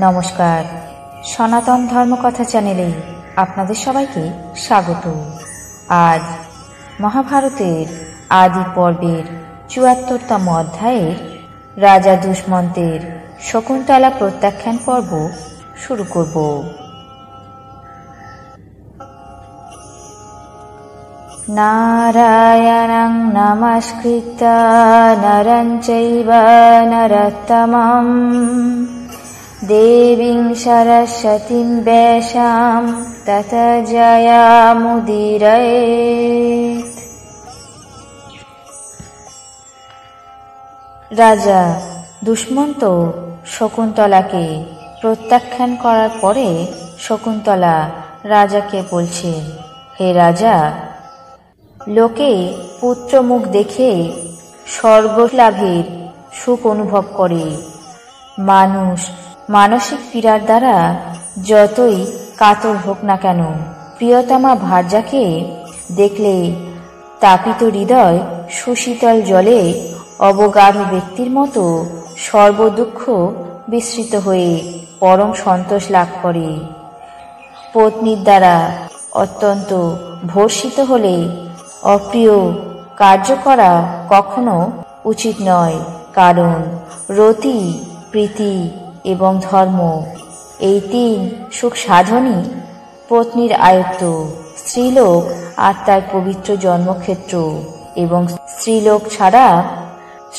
নমস্কার, সনাতন ধর্মকথা চ্যানেলে আপনাদের সবাইকে স্বাগত। আজ মহাভারতের আদি পর্বের ৭৪তম অধ্যায়ের রাজা দুষ্মন্তের শকুন্তলা প্রত্যাখ্যান পর্ব শুরু করব। নারায়ণং নমস্কৃত্য নরং চৈব নরোত্তমং দেবীং সরস্বতীং ব্যাসাং ততো জয়মুদীরয়েৎ। রাজা দুষ্মন্ত শকুন্তলাকে প্রত্যাখ্যান করার পরে শকুন্তলা রাজাকে বলছেন, হে রাজা, লোকে পুত্র মুখ দেখে স্বর্গ লাভের সুখ অনুভব করে। মানুষ মানসিক পীড়ার দ্বারা যতই কাতর হোক না কেন, প্রিয়তমা ভার্যাকে দেখলে তাপিত হৃদয় সুশীতল জলে অবগাঢ় ব্যক্তির মতো সর্বদুঃখ বিস্মৃত হয়ে পরম সন্তোষ লাভ করে। পত্নীর দ্বারা অত্যন্ত ভর্ষিত হলে অপ্রিয় কার্য করা কখনো উচিত নয়, কারণ রতি, প্রীতি এবং ধর্ম এই তিন সুখ সাধনই পত্নীর আয়ত্ত। স্ত্রীলোক আত্মার পবিত্র জন্মক্ষেত্র এবং স্ত্রীলোক ছাড়া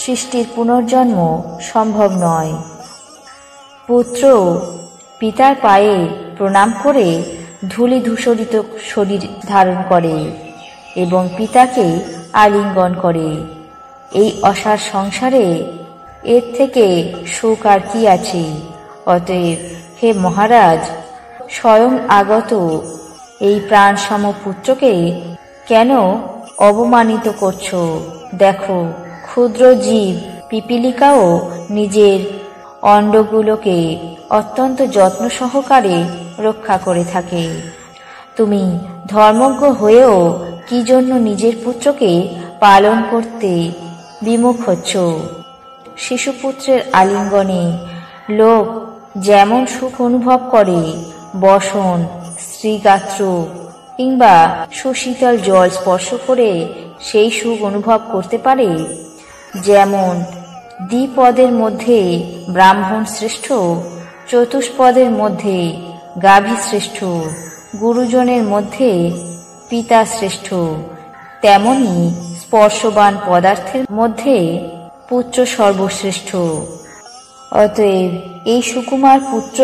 সৃষ্টির পুনর্জন্ম সম্ভব নয়। পুত্র পিতার পায়ে প্রণাম করে ধূলি ধূসরিত শরীর ধারণ করে এবং পিতাকে আলিঙ্গন করে। এই অসার সংসারে এর থেকে সুখ আর কি আছে? অতএব হে মহারাজ, স্বয়ং আগত এই প্রাণসম পুত্রকে কেন অবমানিত করছ? দেখো, ক্ষুদ্র জীব পিপীলিকাও নিজের অণ্ডগুলোকে অত্যন্ত যত্ন সহকারে রক্ষা করে থাকে। তুমি ধর্মজ্ঞ হয়েও কি জন্য নিজের পুত্রকে পালন করতে বিমুখ হচ্ছ? শিশুপুত্রের আলিঙ্গনে লোক যেমন সুখ অনুভব করে, বসন, স্ত্রীগাত্র কিংবা সুশীতল জল স্পর্শ করে সেই সুখ অনুভব করতে পারে, যেমন দ্বিপদের মধ্যে ব্রাহ্মণ শ্রেষ্ঠ, চতুষ্পদের মধ্যে গাভী শ্রেষ্ঠ, গুরুজনের মধ্যে পিতা শ্রেষ্ঠ, তেমনি স্পর্শবান পদার্থের মধ্যে পুত্র সর্বশ্রেষ্ঠ। অতএব এই সুকুমার পুত্র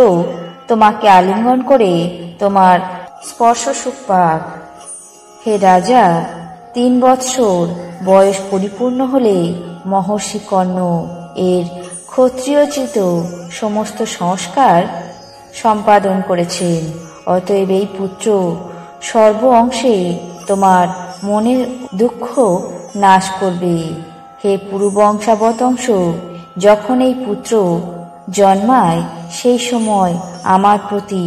তোমাকে আলিঙ্গন করে তোমার স্পর্শ সুখ পাক। হে রাজা, ৩ বৎসর বয়স পরিপূর্ণ হলে মহর্ষি কর্ণ এর ক্ষত্রিয়োচিত সমস্ত সংস্কার সম্পাদন করেছেন। অতএব এই পুত্র সর্ব অংশে তোমার মনের দুঃখ নাশ করবে। হে পুরুবংশাবৎ অংশ, যখন এই পুত্র জন্মায় সেই সময় আমার প্রতি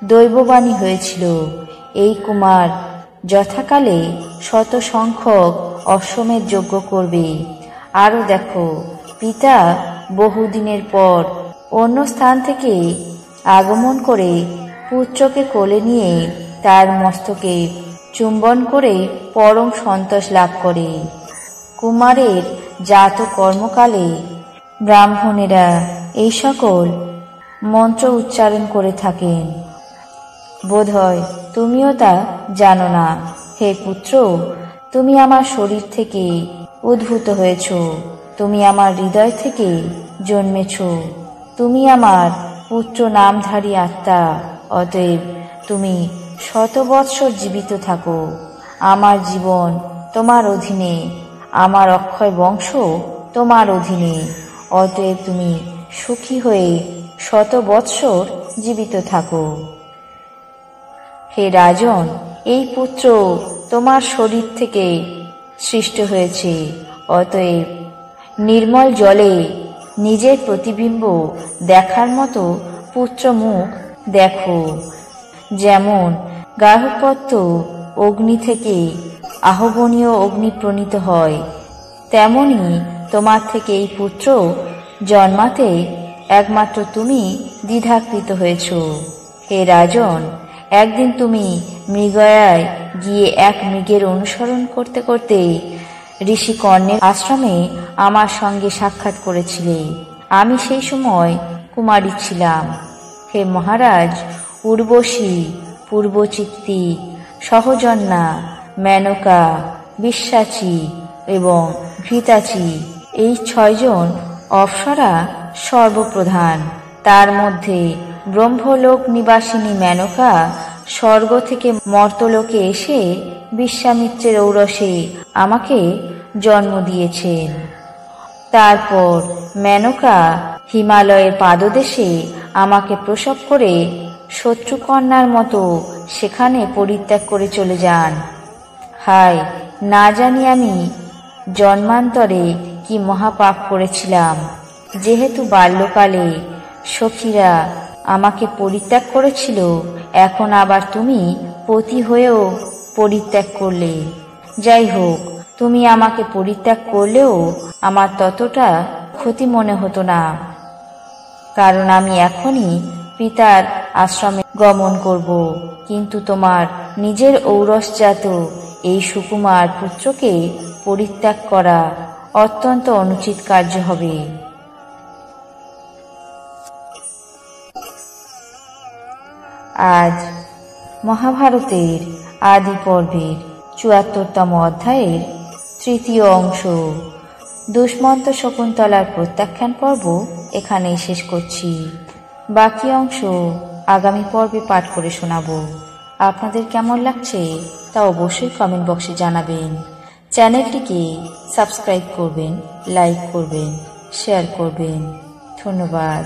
দৈববাণী হয়েছিল, এই কুমার যথাকালে শত সংখ্যক অশ্বমেধ যজ্ঞ করবে। আরও দেখো, পিতা বহুদিনের পর অন্য স্থান থেকে আগমন করে পুত্রকে কোলে নিয়ে তার মস্তকে চুম্বন করে পরম সন্তোষ লাভ করে। কুমারের জাত কর্মকালে ব্রাহ্মণেরা এই সকল মন্ত্র উচ্চারণ করে থাকেন। বোধহয় তুমিও তা জানো না। হে পুত্র, তুমি আমার শরীর থেকে উদ্ভূত হয়েছ, তুমি আমার হৃদয় থেকে জন্মেছ, তুমি আমার পুত্র নামধারী আত্মা। অতএব তুমি ১০০ বৎসর জীবিত থাকো। আমার জীবন তোমার অধীনে, আমার অক্ষয় বংশ তোমার অধীনে। অতএব তুমি সুখী হয়ে ১০০ বৎসর জীবিত থাকো। হে রাজন, এই পুত্র তোমার শরীর থেকে সৃষ্ট হয়েছে। অতএব নির্মল জলে নিজের প্রতিবিম্ব দেখার মতো পুত্র মুখ দেখো। যেমন গার্হপত্য অগ্নি থেকে আহ্বনীয় অগ্নি প্রণীত হয়, তেমনি তোমার থেকে এই পুত্র জন্মাতে একমাত্র তুমি দ্বিধাকৃত হয়েছ। হে রাজন, একদিন তুমি মৃগয়ায় গিয়ে এক মৃগের অনুসরণ করতে করতে ঋষি কর্ণের আশ্রমে আমার সঙ্গে সাক্ষাৎ করেছিলে। আমি সেই সময় কুমারী ছিলাম। হে মহারাজ, উর্বশী, পূর্বচিত্তি, সহজন্যা, মেনকা, বিশ্বাচী এবং ঘৃতাচী এই 6 জন অপ্সরা সর্বপ্রধান। তার মধ্যে ব্রহ্মলোক নিবাসিনী মেনকা স্বর্গ থেকে মর্তলোকে এসে বিশ্বামিত্রের ঔরসে আমাকে জন্ম দিয়েছেন। তারপর মেনকা হিমালয়ের পাদদেশে আমাকে প্রসব করে শত্রুকন্যার মতো সেখানে পরিত্যাগ করে চলে যান। হায়, না জানি আমি জন্মান্তরে কি মহাপাপ করেছিলাম। যেহেতু বাল্যকালে সখীরা আমাকে পরিত্যাগ করেছিল, এখন আবার তুমি পতি হয়েও পরিত্যাগ করলে। যাই হোক, তুমি আমাকে পরিত্যাগ করলেও আমার ততটা ক্ষতি মনে হতো না, কারণ আমি এখনই পিতার আশ্রমে গমন করব। কিন্তু তোমার নিজের ঔরসজাত এই সুকুমার পুত্রকে পরিত্যাগ করা অত্যন্ত অনুচিত কার্য হবে। আজ মহাভারতের আদি পর্বের ৭৪তম অধ্যায়ের ৩য় অংশ দুষ্মন্ত শকুন্তলার প্রত্যাখ্যান পর্ব এখানেই শেষ করছি। বাকি অংশ আগামী পর্বে পাঠ করে শোনাব। আপনাদের কেমন লাগছে তা অবশ্যই কমেন্ট বক্সে জানাবেন। চ্যানেলটিকে সাবস্ক্রাইব করবেন, লাইক করবেন, শেয়ার করবেন। ধন্যবাদ।